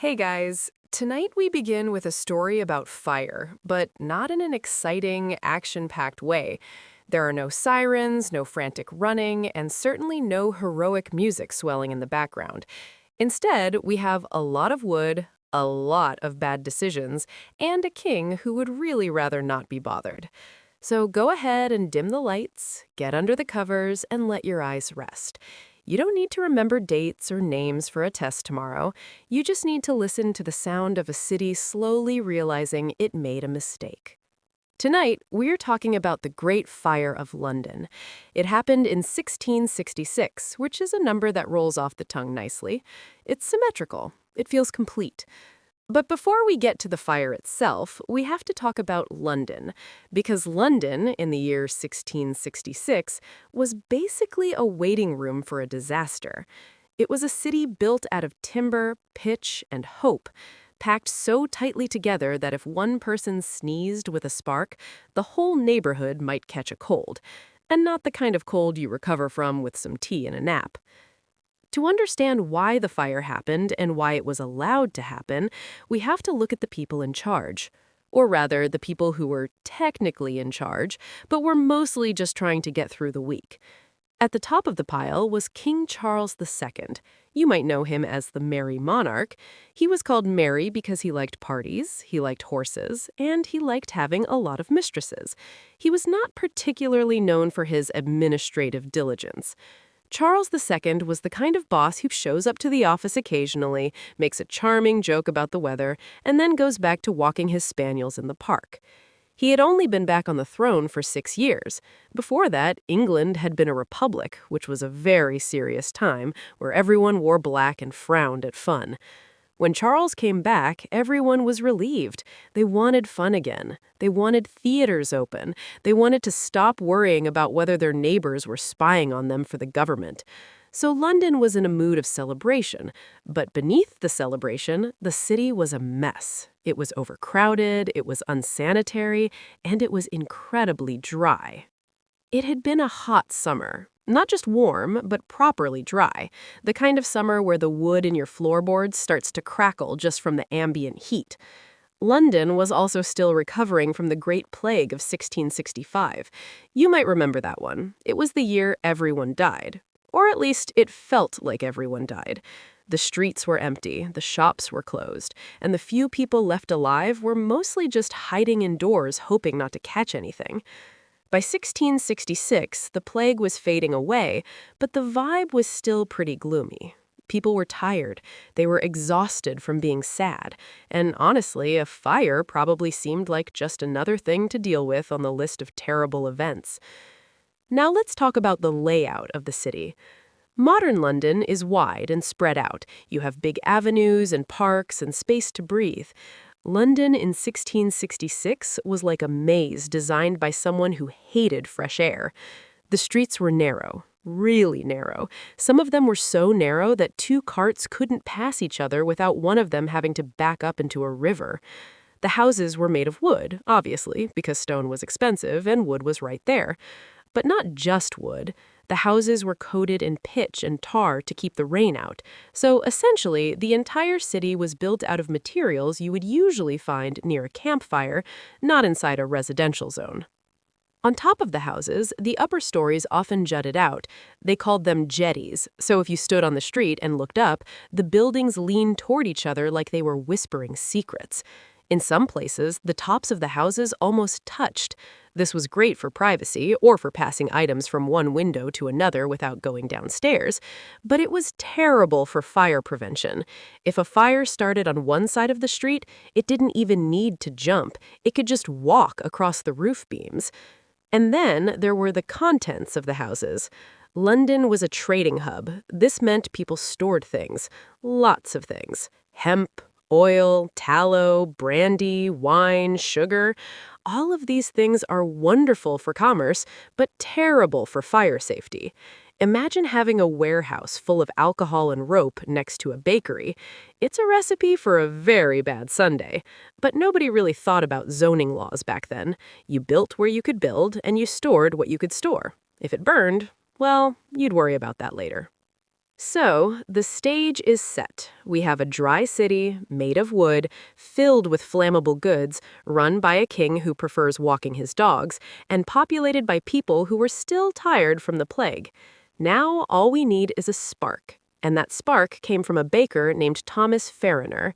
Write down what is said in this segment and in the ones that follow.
Hey guys, tonight we begin with a story about fire, but not in an exciting, action-packed way. There are no sirens, no frantic running, and certainly no heroic music swelling in the background. Instead, we have a lot of wood, a lot of bad decisions, and a king who would really rather not be bothered. So go ahead and dim the lights, get under the covers, and let your eyes rest. You don't need to remember dates or names for a test tomorrow. You just need to listen to the sound of a city slowly realizing it made a mistake. Tonight, we're talking about the Great Fire of London. It happened in 1666, which is a number that rolls off the tongue nicely. It's symmetrical. It feels complete. But before we get to the fire itself, we have to talk about London, because London, in the year 1666, was basically a waiting room for a disaster. It was a city built out of timber, pitch, and hope, packed so tightly together that if one person sneezed with a spark, the whole neighborhood might catch a cold, and not the kind of cold you recover from with some tea and a nap. To understand why the fire happened and why it was allowed to happen, we have to look at the people in charge. Or rather, the people who were technically in charge, but were mostly just trying to get through the week. At the top of the pile was King Charles II. You might know him as the Merry Monarch. He was called Merry because he liked parties, he liked horses, and he liked having a lot of mistresses. He was not particularly known for his administrative diligence. Charles II was the kind of boss who shows up to the office occasionally, makes a charming joke about the weather, and then goes back to walking his spaniels in the park. He had only been back on the throne for 6 years. Before that, England had been a republic, which was a very serious time, where everyone wore black and frowned at fun. When Charles came back, everyone was relieved. They wanted fun again. They wanted theaters open. They wanted to stop worrying about whether their neighbors were spying on them for the government. So London was in a mood of celebration. But beneath the celebration, the city was a mess. It was overcrowded, it was unsanitary, and it was incredibly dry. It had been a hot summer. Not just warm, but properly dry. The kind of summer where the wood in your floorboards starts to crackle just from the ambient heat. London was also still recovering from the Great Plague of 1665. You might remember that one. It was the year everyone died. Or at least it felt like everyone died. The streets were empty, the shops were closed, and the few people left alive were mostly just hiding indoors hoping not to catch anything. By 1666, the plague was fading away, but the vibe was still pretty gloomy. People were tired, they were exhausted from being sad, and honestly, a fire probably seemed like just another thing to deal with on the list of terrible events. Now let's talk about the layout of the city. Modern London is wide and spread out. You have big avenues and parks and space to breathe. London in 1666 was like a maze designed by someone who hated fresh air. The streets were narrow, really narrow. Some of them were so narrow that two carts couldn't pass each other without one of them having to back up into a river. The houses were made of wood, obviously, because stone was expensive and wood was right there. But not just wood. The houses were coated in pitch and tar to keep the rain out. So essentially, the entire city was built out of materials you would usually find near a campfire, not inside a residential zone. On top of the houses, the upper stories often jutted out. They called them jetties, so if you stood on the street and looked up, the buildings leaned toward each other like they were whispering secrets. In some places, the tops of the houses almost touched. This was great for privacy or for passing items from one window to another without going downstairs, but it was terrible for fire prevention. If a fire started on one side of the street, it didn't even need to jump. It could just walk across the roof beams. And then there were the contents of the houses. London was a trading hub. This meant people stored things, lots of things. Hemp, oil, tallow, brandy, wine, sugar. All of these things are wonderful for commerce, but terrible for fire safety. Imagine having a warehouse full of alcohol and rope next to a bakery. It's a recipe for a very bad Sunday. But nobody really thought about zoning laws back then. You built where you could build, and you stored what you could store. If it burned, well, you'd worry about that later. So, the stage is set. We have a dry city, made of wood, filled with flammable goods, run by a king who prefers walking his dogs, and populated by people who were still tired from the plague. Now, all we need is a spark. And that spark came from a baker named Thomas Farriner.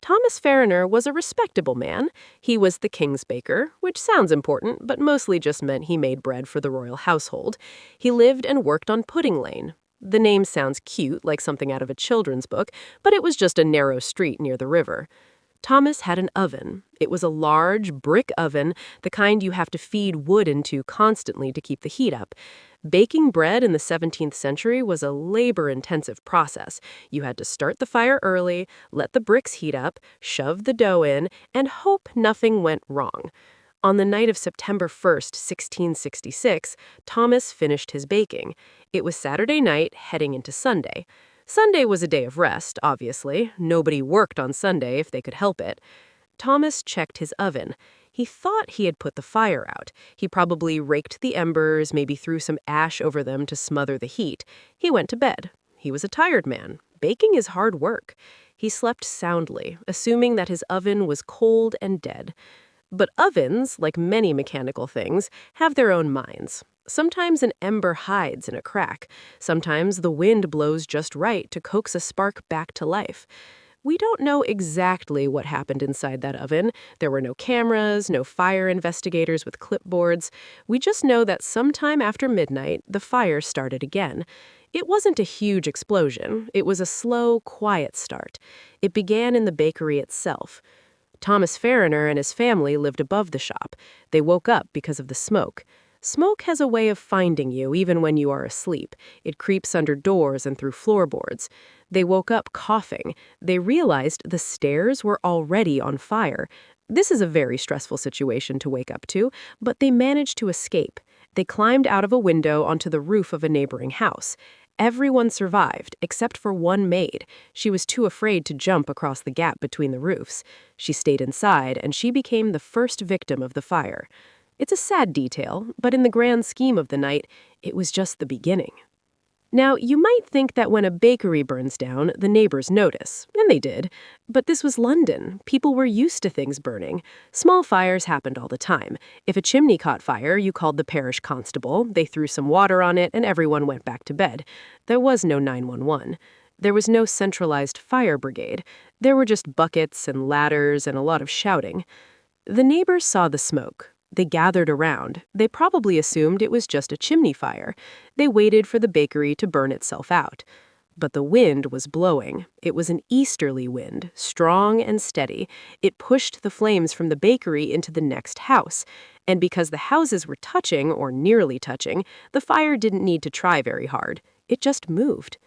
Thomas Farriner was a respectable man. He was the king's baker, which sounds important, but mostly just meant he made bread for the royal household. He lived and worked on Pudding Lane. The name sounds cute, like something out of a children's book, but it was just a narrow street near the river. Thomas had an oven. It was a large brick oven, the kind you have to feed wood into constantly to keep the heat up. Baking bread in the 17th century was a labor-intensive process. You had to start the fire early, let the bricks heat up, shove the dough in, and hope nothing went wrong. On the night of September 1st, 1666, Thomas finished his baking. It was Saturday night, heading into Sunday. Sunday was a day of rest, obviously. Nobody worked on Sunday if they could help it. Thomas checked his oven. He thought he had put the fire out. He probably raked the embers, maybe threw some ash over them to smother the heat. He went to bed. He was a tired man. Baking is hard work. He slept soundly, assuming that his oven was cold and dead. But ovens, like many mechanical things, have their own minds. Sometimes an ember hides in a crack. Sometimes the wind blows just right to coax a spark back to life. We don't know exactly what happened inside that oven. There were no cameras, no fire investigators with clipboards. We just know that sometime after midnight, the fire started again. It wasn't a huge explosion. It was a slow, quiet start. It began in the bakery itself. Thomas Farriner and his family lived above the shop. They woke up because of the smoke. Smoke has a way of finding you even when you are asleep. It creeps under doors and through floorboards. They woke up coughing. They realized the stairs were already on fire. This is a very stressful situation to wake up to, but they managed to escape. They climbed out of a window onto the roof of a neighboring house. Everyone survived, except for one maid. She was too afraid to jump across the gap between the roofs. She stayed inside, and she became the first victim of the fire. It's a sad detail, but in the grand scheme of the night, it was just the beginning. Now, you might think that when a bakery burns down, the neighbors notice, and they did. But this was London. People were used to things burning. Small fires happened all the time. If a chimney caught fire, you called the parish constable, they threw some water on it, and everyone went back to bed. There was no 911. There was no centralized fire brigade. There were just buckets and ladders and a lot of shouting. The neighbors saw the smoke. They gathered around. They probably assumed it was just a chimney fire. They waited for the bakery to burn itself out. But the wind was blowing. It was an easterly wind, strong and steady. It pushed the flames from the bakery into the next house. And because the houses were touching, or nearly touching, the fire didn't need to try very hard. It just moved.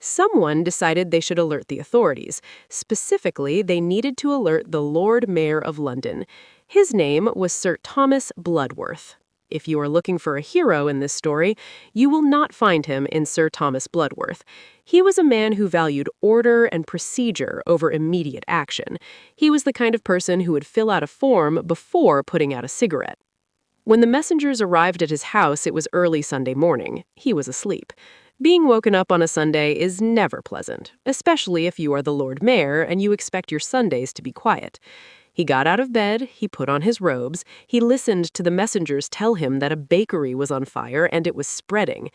Someone decided they should alert the authorities. Specifically, they needed to alert the Lord Mayor of London. His name was Sir Thomas Bloodworth. If you are looking for a hero in this story, you will not find him in Sir Thomas Bloodworth. He was a man who valued order and procedure over immediate action. He was the kind of person who would fill out a form before putting out a cigarette. When the messengers arrived at his house, it was early Sunday morning. He was asleep. Being woken up on a Sunday is never pleasant, especially if you are the Lord Mayor and you expect your Sundays to be quiet. He got out of bed, he put on his robes, he listened to the messengers tell him that a bakery was on fire and it was spreading.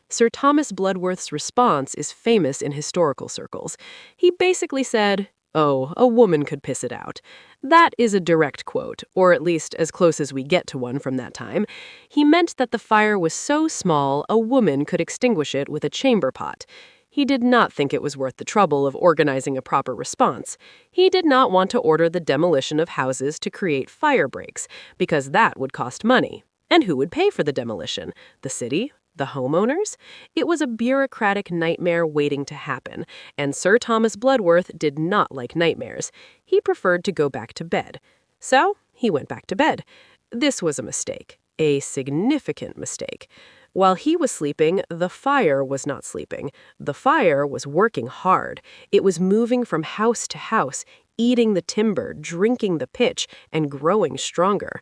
Sir Thomas Bloodworth's response is famous in historical circles. He basically said, "Oh, a woman could piss it out." That is a direct quote, or at least as close as we get to one from that time. He meant that the fire was so small a woman could extinguish it with a chamber pot. He did not think it was worth the trouble of organizing a proper response. He did not want to order the demolition of houses to create fire breaks, because that would cost money. And who would pay for the demolition? The city? The homeowners? It was a bureaucratic nightmare waiting to happen, and Sir Thomas Bloodworth did not like nightmares. He preferred to go back to bed. So, he went back to bed. This was a mistake. A significant mistake. While he was sleeping, the fire was not sleeping. The fire was working hard. It was moving from house to house, eating the timber, drinking the pitch, and growing stronger.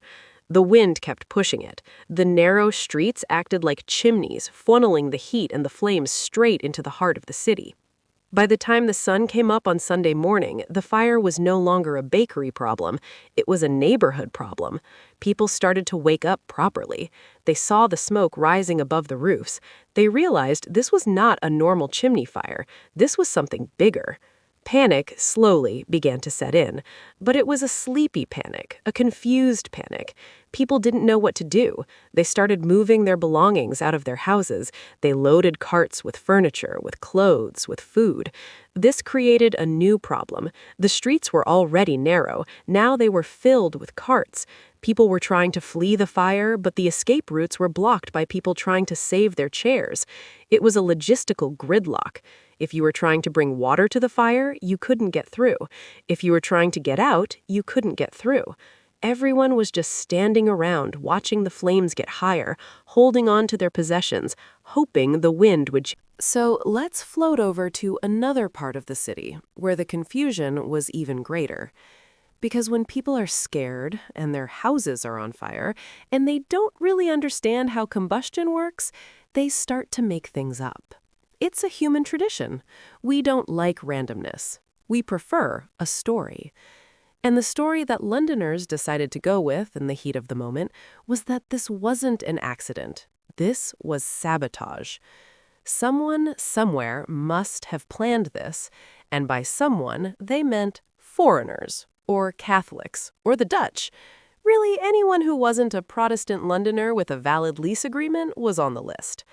The wind kept pushing it. The narrow streets acted like chimneys, funneling the heat and the flames straight into the heart of the city. By the time the sun came up on Sunday morning, the fire was no longer a bakery problem. It was a neighborhood problem. People started to wake up properly. They saw the smoke rising above the roofs. They realized this was not a normal chimney fire. This was something bigger. Panic slowly began to set in, but it was a sleepy panic, a confused panic. People didn't know what to do. They started moving their belongings out of their houses. They loaded carts with furniture, with clothes, with food. This created a new problem. The streets were already narrow. Now they were filled with carts. People were trying to flee the fire, but the escape routes were blocked by people trying to save their chairs. It was a logistical gridlock. If you were trying to bring water to the fire, you couldn't get through. If you were trying to get out, you couldn't get through. Everyone was just standing around, watching the flames get higher, holding on to their possessions, hoping the wind would change. So let's float over to another part of the city, where the confusion was even greater. Because when people are scared and their houses are on fire, and they don't really understand how combustion works, they start to make things up. It's a human tradition. We don't like randomness. We prefer a story. And the story that Londoners decided to go with in the heat of the moment was that this wasn't an accident. This was sabotage. Someone somewhere must have planned this, and by someone, they meant foreigners, or Catholics, or the Dutch. Really, anyone who wasn't a Protestant Londoner with a valid lease agreement was on the list.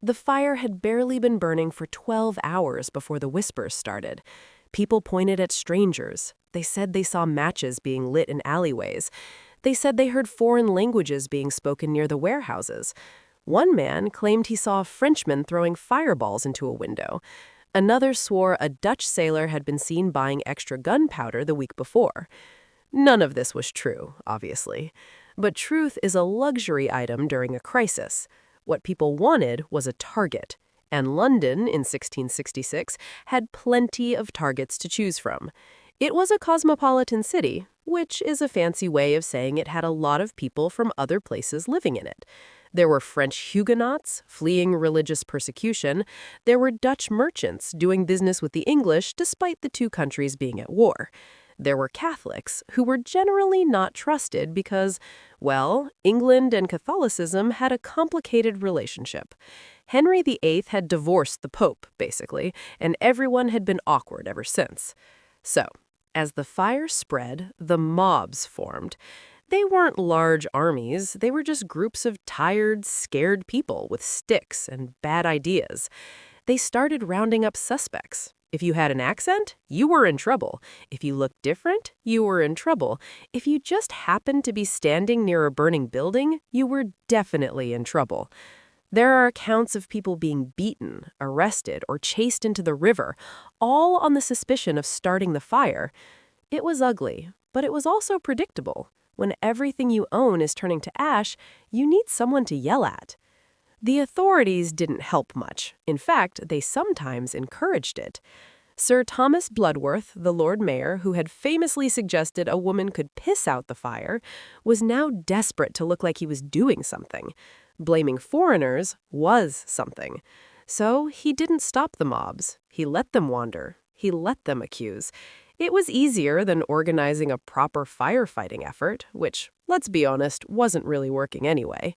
The fire had barely been burning for 12 hours before the whispers started. People pointed at strangers. They said they saw matches being lit in alleyways. They said they heard foreign languages being spoken near the warehouses. One man claimed he saw a Frenchman throwing fireballs into a window. Another swore a Dutch sailor had been seen buying extra gunpowder the week before. None of this was true, obviously. But truth is a luxury item during a crisis. What people wanted was a target, and London in 1666 had plenty of targets to choose from. It was a cosmopolitan city, which is a fancy way of saying it had a lot of people from other places living in it. There were French Huguenots fleeing religious persecution. There were Dutch merchants doing business with the English despite the two countries being at war. There were Catholics who were generally not trusted because, well, England and Catholicism had a complicated relationship. Henry VIII had divorced the Pope, basically, and everyone had been awkward ever since. So, as the fire spread, the mobs formed. They weren't large armies, they were just groups of tired, scared people with sticks and bad ideas. They started rounding up suspects. If you had an accent, you were in trouble. If you looked different, you were in trouble. If you just happened to be standing near a burning building, you were definitely in trouble. There are accounts of people being beaten, arrested, or chased into the river, all on the suspicion of starting the fire. It was ugly, but it was also predictable. When everything you own is turning to ash, you need someone to yell at. The authorities didn't help much. In fact, they sometimes encouraged it. Sir Thomas Bloodworth, the Lord Mayor, who had famously suggested a woman could piss out the fire, was now desperate to look like he was doing something. Blaming foreigners was something. So he didn't stop the mobs. He let them wander. He let them accuse. It was easier than organizing a proper firefighting effort, which, let's be honest, wasn't really working anyway.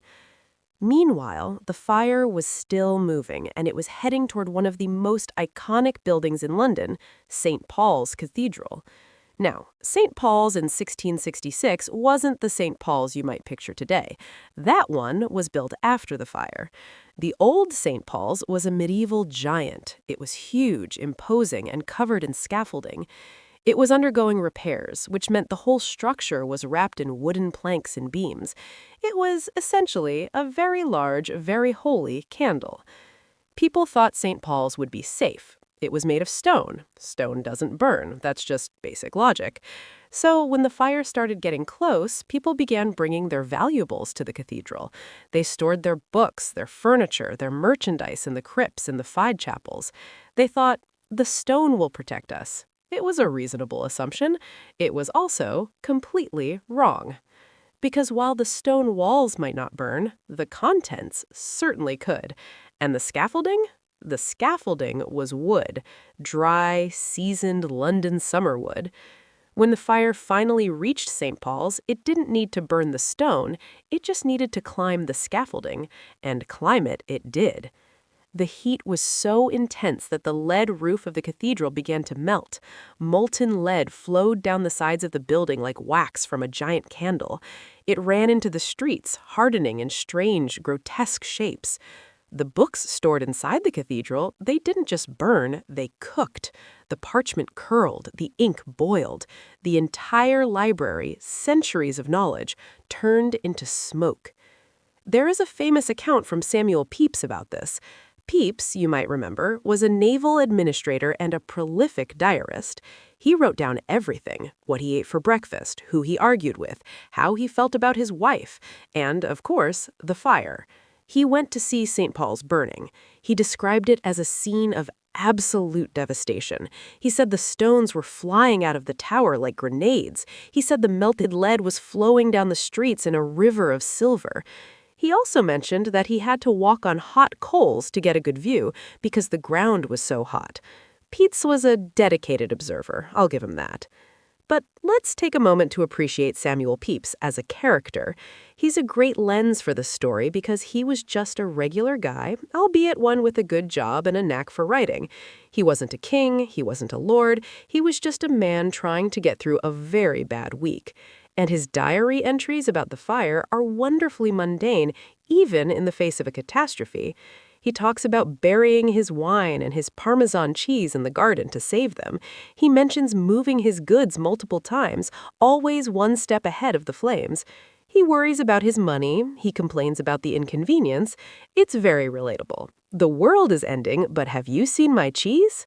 Meanwhile, the fire was still moving, and it was heading toward one of the most iconic buildings in London, St. Paul's Cathedral. Now, St. Paul's in 1666 wasn't the St. Paul's you might picture today. That one was built after the fire. The old St. Paul's was a medieval giant. It was huge, imposing, and covered in scaffolding. It was undergoing repairs, which meant the whole structure was wrapped in wooden planks and beams. It was essentially a very large, very holy candle. People thought St. Paul's would be safe. It was made of stone. Stone doesn't burn. That's just basic logic. So when the fire started getting close, people began bringing their valuables to the cathedral. They stored their books, their furniture, their merchandise in the crypts and the fide chapels. They thought, the stone will protect us. It was a reasonable assumption. It was also completely wrong. Because while the stone walls might not burn, the contents certainly could. And the scaffolding? The scaffolding was wood, dry, seasoned London summer wood. When the fire finally reached St. Paul's, it didn't need to burn the stone, it just needed to climb the scaffolding, and climb it did. The heat was so intense that the lead roof of the cathedral began to melt. Molten lead flowed down the sides of the building like wax from a giant candle. It ran into the streets, hardening in strange, grotesque shapes. The books stored inside the cathedral, they didn't just burn, they cooked. The parchment curled, the ink boiled. The entire library, centuries of knowledge, turned into smoke. There is a famous account from Samuel Pepys about this. Pepys, you might remember, was a naval administrator and a prolific diarist. He wrote down everything: what he ate for breakfast, who he argued with, how he felt about his wife, and, of course, the fire. He went to see St. Paul's burning. He described it as a scene of absolute devastation. He said the stones were flying out of the tower like grenades. He said the melted lead was flowing down the streets in a river of silver. He also mentioned that he had to walk on hot coals to get a good view because the ground was so hot. Pepys was a dedicated observer, I'll give him that. But let's take a moment to appreciate Samuel Pepys as a character. He's a great lens for the story because he was just a regular guy, albeit one with a good job and a knack for writing. He wasn't a king, he wasn't a lord, he was just a man trying to get through a very bad week. And his diary entries about the fire are wonderfully mundane, even in the face of a catastrophe. He talks about burying his wine and his Parmesan cheese in the garden to save them. He mentions moving his goods multiple times, always one step ahead of the flames. He worries about his money. He complains about the inconvenience. It's very relatable. The world is ending, but have you seen my cheese?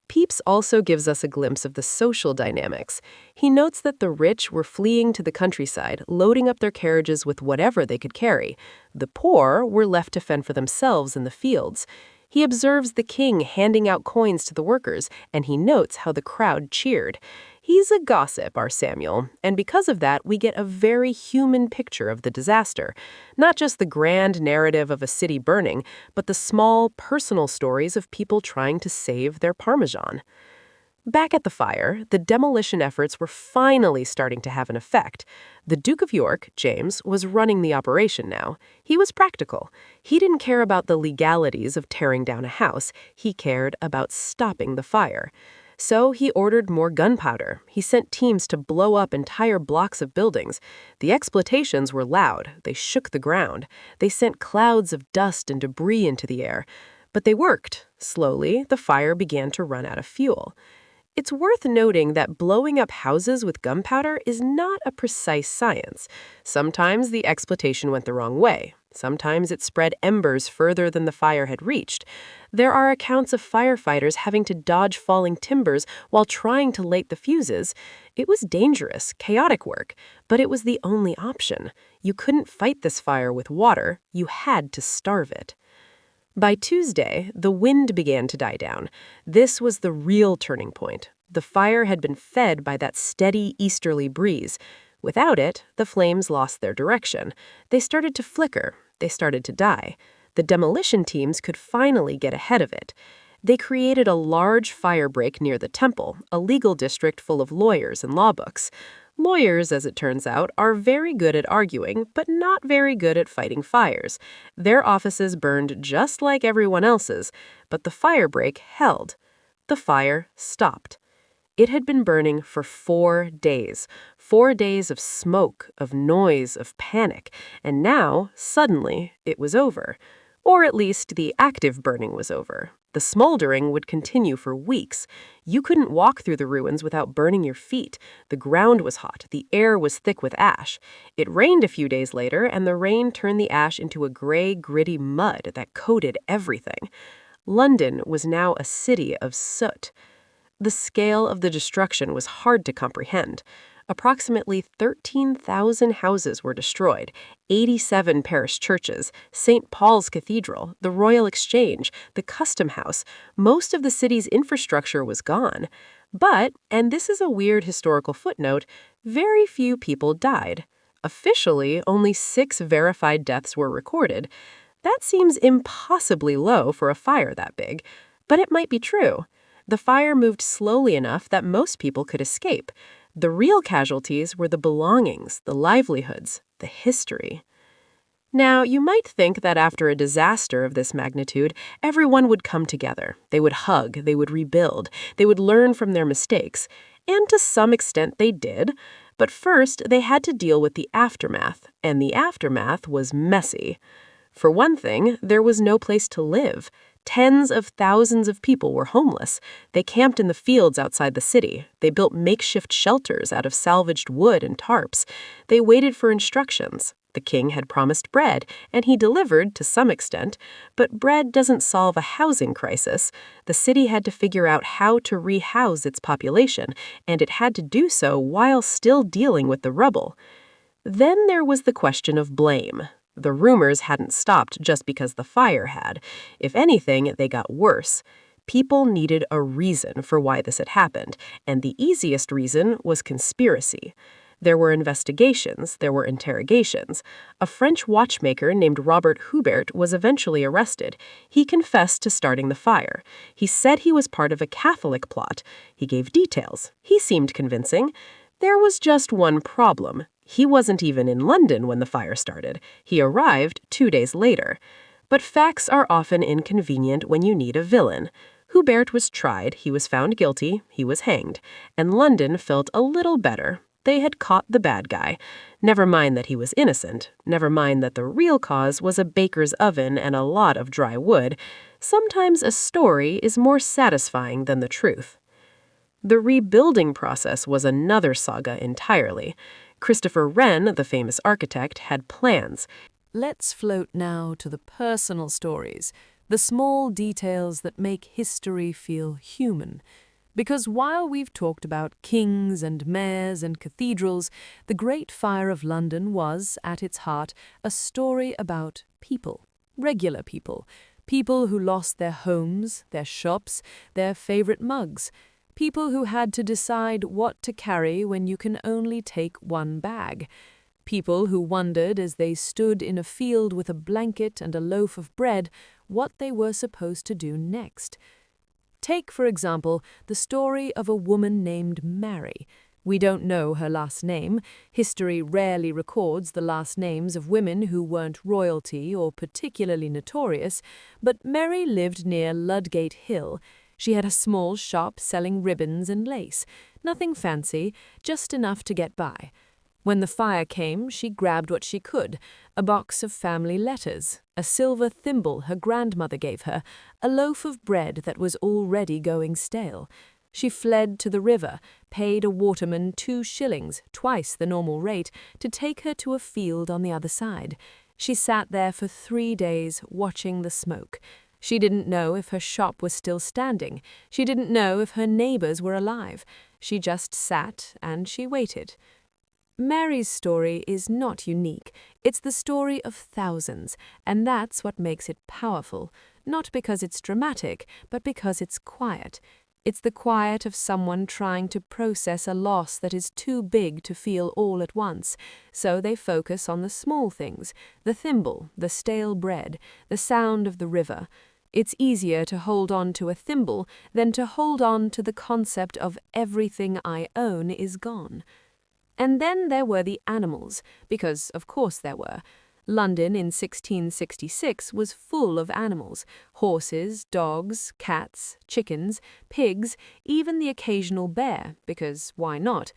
Pepys also gives us a glimpse of the social dynamics. He notes that the rich were fleeing to the countryside, loading up their carriages with whatever they could carry. The poor were left to fend for themselves in the fields. He observes the king handing out coins to the workers, and he notes how the crowd cheered. He's a gossip, our Samuel, and because of that, we get a very human picture of the disaster. Not just the grand narrative of a city burning, but the small, personal stories of people trying to save their Parmesan. Back at the fire, the demolition efforts were finally starting to have an effect. The Duke of York, James, was running the operation now. He was practical. He didn't care about the legalities of tearing down a house. He cared about stopping the fire. So he ordered more gunpowder. He sent teams to blow up entire blocks of buildings. The explosions were loud. They shook the ground. They sent clouds of dust and debris into the air. But they worked. Slowly, the fire began to run out of fuel. It's worth noting that blowing up houses with gunpowder is not a precise science. Sometimes the explosion went the wrong way. Sometimes it spread embers further than the fire had reached. There are accounts of firefighters having to dodge falling timbers while trying to light the fuses. It was dangerous, chaotic work, but it was the only option. You couldn't fight this fire with water. You had to starve it. By Tuesday, the wind began to die down. This was the real turning point. The fire had been fed by that steady easterly breeze. Without it, the flames lost their direction. They started to flicker. They started to die. The demolition teams could finally get ahead of it. They created a large fire break near the temple, a legal district full of lawyers and law books. Lawyers, as it turns out, are very good at arguing, but not very good at fighting fires. Their offices burned just like everyone else's, but the fire break held. The fire stopped. It had been burning for 4 days. 4 days of smoke, of noise, of panic. And now, suddenly, it was over. Or at least the active burning was over. The smoldering would continue for weeks. You couldn't walk through the ruins without burning your feet. The ground was hot. The air was thick with ash. It rained a few days later, and the rain turned the ash into a gray, gritty mud that coated everything. London was now a city of soot. The scale of the destruction was hard to comprehend. Approximately 13,000 houses were destroyed, 87 parish churches, St. Paul's Cathedral, the Royal Exchange, the Custom House. Most of the city's infrastructure was gone. But, and this is a weird historical footnote, very few people died. Officially, only 6 verified deaths were recorded. That seems impossibly low for a fire that big, but it might be true. The fire moved slowly enough that most people could escape. The real casualties were the belongings, the livelihoods, the history. Now, you might think that after a disaster of this magnitude, everyone would come together. They would hug, they would rebuild, they would learn from their mistakes. And to some extent they did. But first, they had to deal with the aftermath, and the aftermath was messy. For one thing, there was no place to live. Tens of thousands of people were homeless. They camped in the fields outside the city. They built makeshift shelters out of salvaged wood and tarps. They waited for instructions. The king had promised bread, and he delivered to some extent, but bread doesn't solve a housing crisis. The city had to figure out how to rehouse its population, and it had to do so while still dealing with the rubble. Then there was the question of blame. The rumors hadn't stopped just because the fire had. If anything, they got worse. People needed a reason for why this had happened, and the easiest reason was conspiracy. There were investigations, there were interrogations. A French watchmaker named Robert Hubert was eventually arrested. He confessed to starting the fire. He said he was part of a Catholic plot. He gave details. He seemed convincing. There was just one problem. He wasn't even in London when the fire started. He arrived 2 days later. But facts are often inconvenient when you need a villain. Hubert was tried, he was found guilty, he was hanged. And London felt a little better. They had caught the bad guy. Never mind that he was innocent. Never mind that the real cause was a baker's oven and a lot of dry wood. Sometimes a story is more satisfying than the truth. The rebuilding process was another saga entirely. Christopher Wren, the famous architect, had plans. Let's float now to the personal stories, the small details that make history feel human. Because while we've talked about kings and mayors and cathedrals, the Great Fire of London was, at its heart, a story about people, regular people, people who lost their homes, their shops, their favorite mugs, people who had to decide what to carry when you can only take one bag, people who wondered as they stood in a field with a blanket and a loaf of bread what they were supposed to do next. Take, for example, the story of a woman named Mary. We don't know her last name. History rarely records the last names of women who weren't royalty or particularly notorious, but Mary lived near Ludgate Hill. She had a small shop selling ribbons and lace. Nothing fancy, just enough to get by. When the fire came, she grabbed what she could, a box of family letters, a silver thimble her grandmother gave her, a loaf of bread that was already going stale. She fled to the river, paid a waterman 2 shillings, twice the normal rate, to take her to a field on the other side. She sat there for 3 days, watching the smoke. She didn't know if her shop was still standing. She didn't know if her neighbors were alive. She just sat and she waited. Mary's story is not unique. It's the story of thousands, and that's what makes it powerful, not because it's dramatic, but because it's quiet. It's the quiet of someone trying to process a loss that is too big to feel all at once, so they focus on the small things, the thimble, the stale bread, the sound of the river. It's easier to hold on to a thimble than to hold on to the concept of everything I own is gone. And then there were the animals, because of course there were. London in 1666 was full of animals: horses, dogs, cats, chickens, pigs, even the occasional bear, because why not?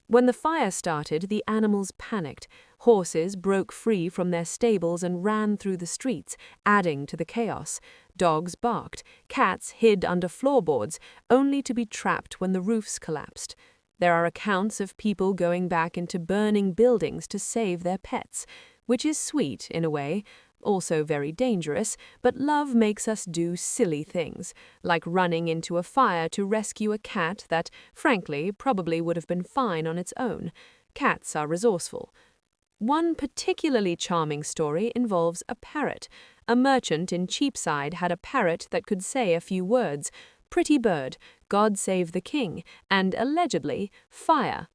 When the fire started, the animals panicked. Horses broke free from their stables and ran through the streets, adding to the chaos. Dogs barked. Cats hid under floorboards, only to be trapped when the roofs collapsed. There are accounts of people going back into burning buildings to save their pets, which is sweet in a way, also very dangerous, but love makes us do silly things, like running into a fire to rescue a cat that, frankly, probably would have been fine on its own. Cats are resourceful. One particularly charming story involves a parrot. A merchant in Cheapside had a parrot that could say a few words: "Pretty bird, God save the king," and allegedly, "fire."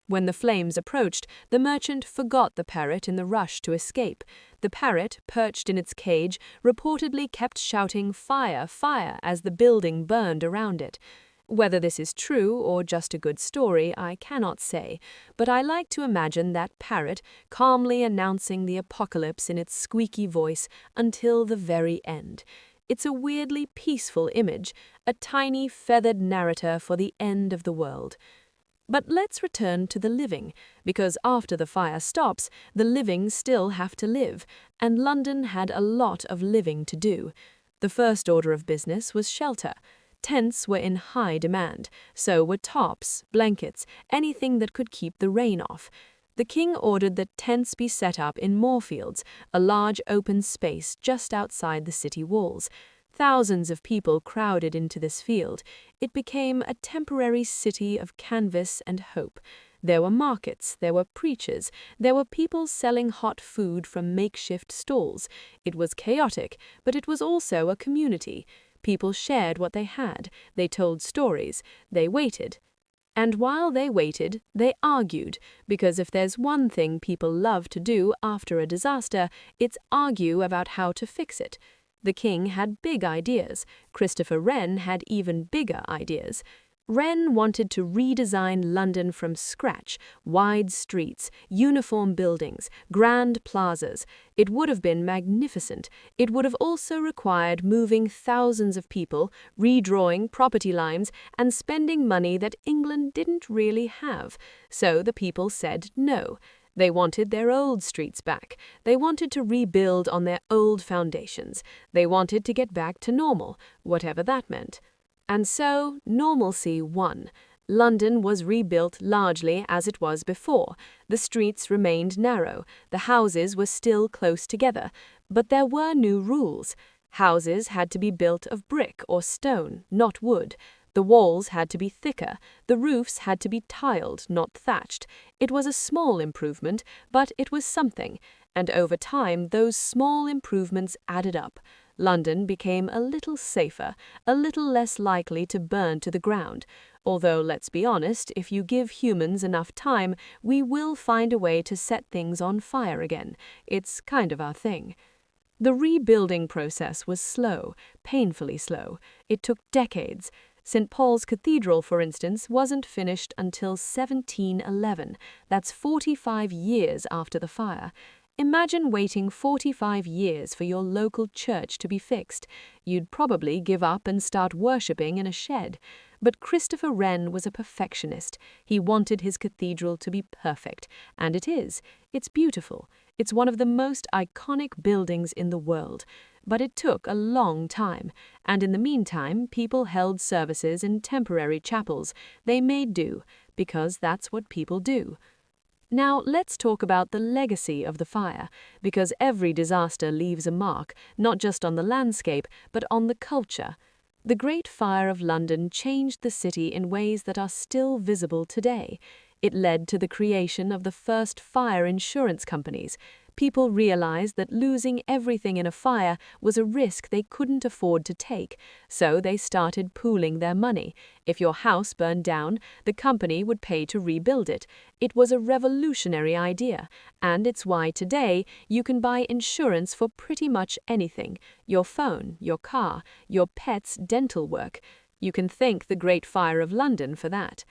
When the flames approached, the merchant forgot the parrot in the rush to escape. The parrot, perched in its cage, reportedly kept shouting "Fire, fire" as the building burned around it. Whether this is true or just a good story, I cannot say, but I like to imagine that parrot calmly announcing the apocalypse in its squeaky voice until the very end. It's a weirdly peaceful image, a tiny feathered narrator for the end of the world. But let's return to the living, because after the fire stops, the living still have to live, and London had a lot of living to do. The first order of business was shelter. Tents were in high demand, so were tops, blankets, anything that could keep the rain off. The king ordered that tents be set up in Moorfields, a large open space just outside the city walls. Thousands of people crowded into this field. It became a temporary city of canvas and hope. There were markets, there were preachers, there were people selling hot food from makeshift stalls. It was chaotic, but it was also a community. People shared what they had, they told stories, they waited. And while they waited, they argued, because if there's one thing people love to do after a disaster, it's argue about how to fix it. The king had big ideas. Christopher Wren had even bigger ideas. Wren wanted to redesign London from scratch, wide streets, uniform buildings, grand plazas. It would have been magnificent. It would have also required moving thousands of people, redrawing property lines, and spending money that England didn't really have. So the people said no. They wanted their old streets back. They wanted to rebuild on their old foundations. They wanted to get back to normal, whatever that meant. And so, normalcy won. London was rebuilt largely as it was before. The streets remained narrow. The houses were still close together. But there were new rules. Houses had to be built of brick or stone, not wood. The walls had to be thicker. The roofs had to be tiled, not thatched. It was a small improvement, but it was something. And over time, those small improvements added up. London became a little safer, a little less likely to burn to the ground. Although, let's be honest, if you give humans enough time, we will find a way to set things on fire again. It's kind of our thing. The rebuilding process was slow, painfully slow. It took decades. St. Paul's Cathedral, for instance, wasn't finished until 1711. That's 45 years after the fire. Imagine waiting 45 years for your local church to be fixed. You'd probably give up and start worshipping in a shed. But Christopher Wren was a perfectionist. He wanted his cathedral to be perfect. And it is. It's beautiful. It's one of the most iconic buildings in the world. But it took a long time, and in the meantime, people held services in temporary chapels. They made do, because that's what people do. Now, let's talk about the legacy of the fire, because every disaster leaves a mark, not just on the landscape, but on the culture. The Great Fire of London changed the city in ways that are still visible today. It led to the creation of the first fire insurance companies. People realized that losing everything in a fire was a risk they couldn't afford to take, so they started pooling their money. If your house burned down, the company would pay to rebuild it. It was a revolutionary idea, and it's why today you can buy insurance for pretty much anything: your phone, your car, your pet's dental work. You can thank the Great Fire of London for that.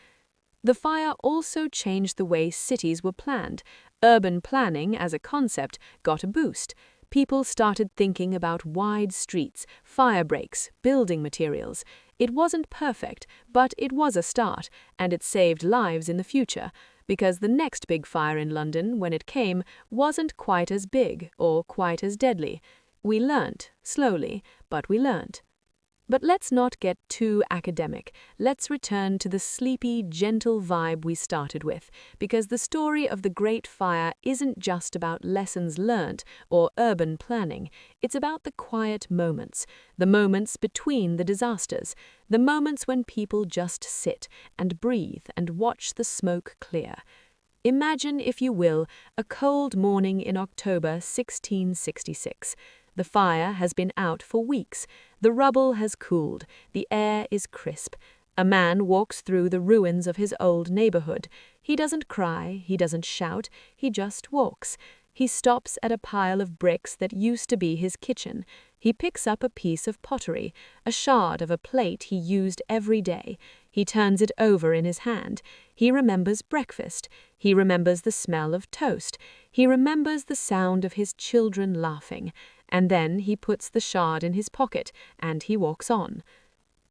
The fire also changed the way cities were planned. Urban planning as a concept got a boost. People started thinking about wide streets, fire breaks, building materials. It wasn't perfect, but it was a start, and it saved lives in the future, because the next big fire in London, when it came, wasn't quite as big or quite as deadly. We learnt, slowly, but we learnt. But let's not get too academic. Let's return to the sleepy, gentle vibe we started with, because the story of the Great Fire isn't just about lessons learnt or urban planning. It's about the quiet moments, the moments between the disasters, the moments when people just sit and breathe and watch the smoke clear. Imagine, if you will, a cold morning in October 1666. The fire has been out for weeks. The rubble has cooled. The air is crisp. A man walks through the ruins of his old neighborhood. He doesn't cry, he doesn't shout, he just walks. He stops at a pile of bricks that used to be his kitchen. He picks up a piece of pottery, a shard of a plate he used every day. He turns it over in his hand. He remembers breakfast. He remembers the smell of toast. He remembers the sound of his children laughing. And then he puts the shard in his pocket, and he walks on.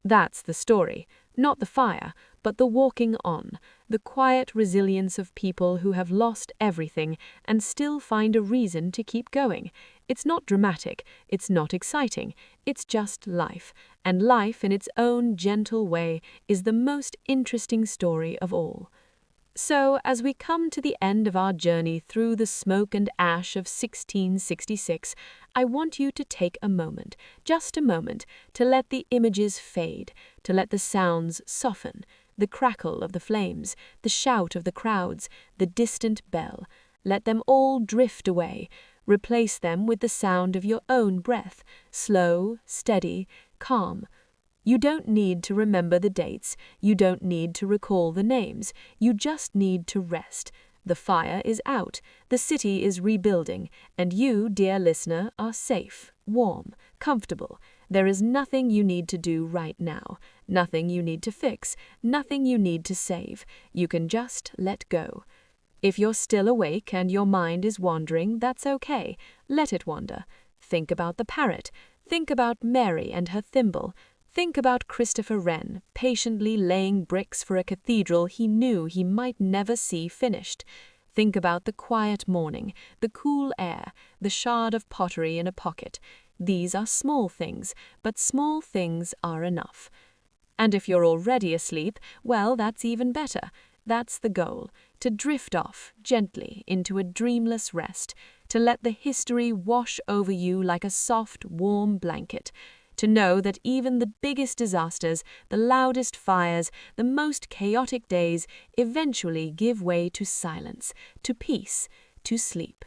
That's the story. Not the fire, but the walking on, the quiet resilience of people who have lost everything and still find a reason to keep going. It's not dramatic, it's not exciting, it's just life, and life in its own gentle way is the most interesting story of all. So, as we come to the end of our journey through the smoke and ash of 1666, I want you to take a moment, just a moment, to let the images fade, to let the sounds soften, the crackle of the flames, the shout of the crowds, the distant bell. Let them all drift away. Replace them with the sound of your own breath, slow, steady, calm. You don't need to remember the dates, you don't need to recall the names, you just need to rest. The fire is out, the city is rebuilding, and you, dear listener, are safe, warm, comfortable. There is nothing you need to do right now, nothing you need to fix, nothing you need to save. You can just let go. If you're still awake and your mind is wandering, that's okay. Let it wander. Think about the parrot. Think about Mary and her thimble. Think about Christopher Wren, patiently laying bricks for a cathedral he knew he might never see finished. Think about the quiet morning, the cool air, the shard of pottery in a pocket. These are small things, but small things are enough. And if you're already asleep, well, that's even better. That's the goal, to drift off gently into a dreamless rest, to let the history wash over you like a soft, warm blanket. To know that even the biggest disasters, the loudest fires, the most chaotic days eventually give way to silence, to peace, to sleep.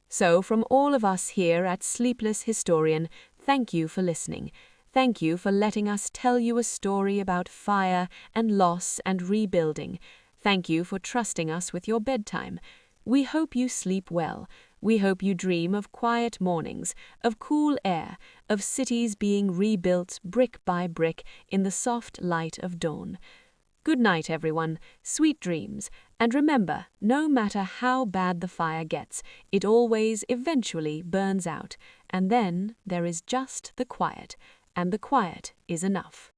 So from all of us here at Sleepless Historian, thank you for listening. Thank you for letting us tell you a story about fire and loss and rebuilding. Thank you for trusting us with your bedtime. We hope you sleep well. We hope you dream of quiet mornings, of cool air, of cities being rebuilt brick by brick in the soft light of dawn. Good night, everyone. Sweet dreams. And remember, no matter how bad the fire gets, it always eventually burns out. And then there is just the quiet. And the quiet is enough.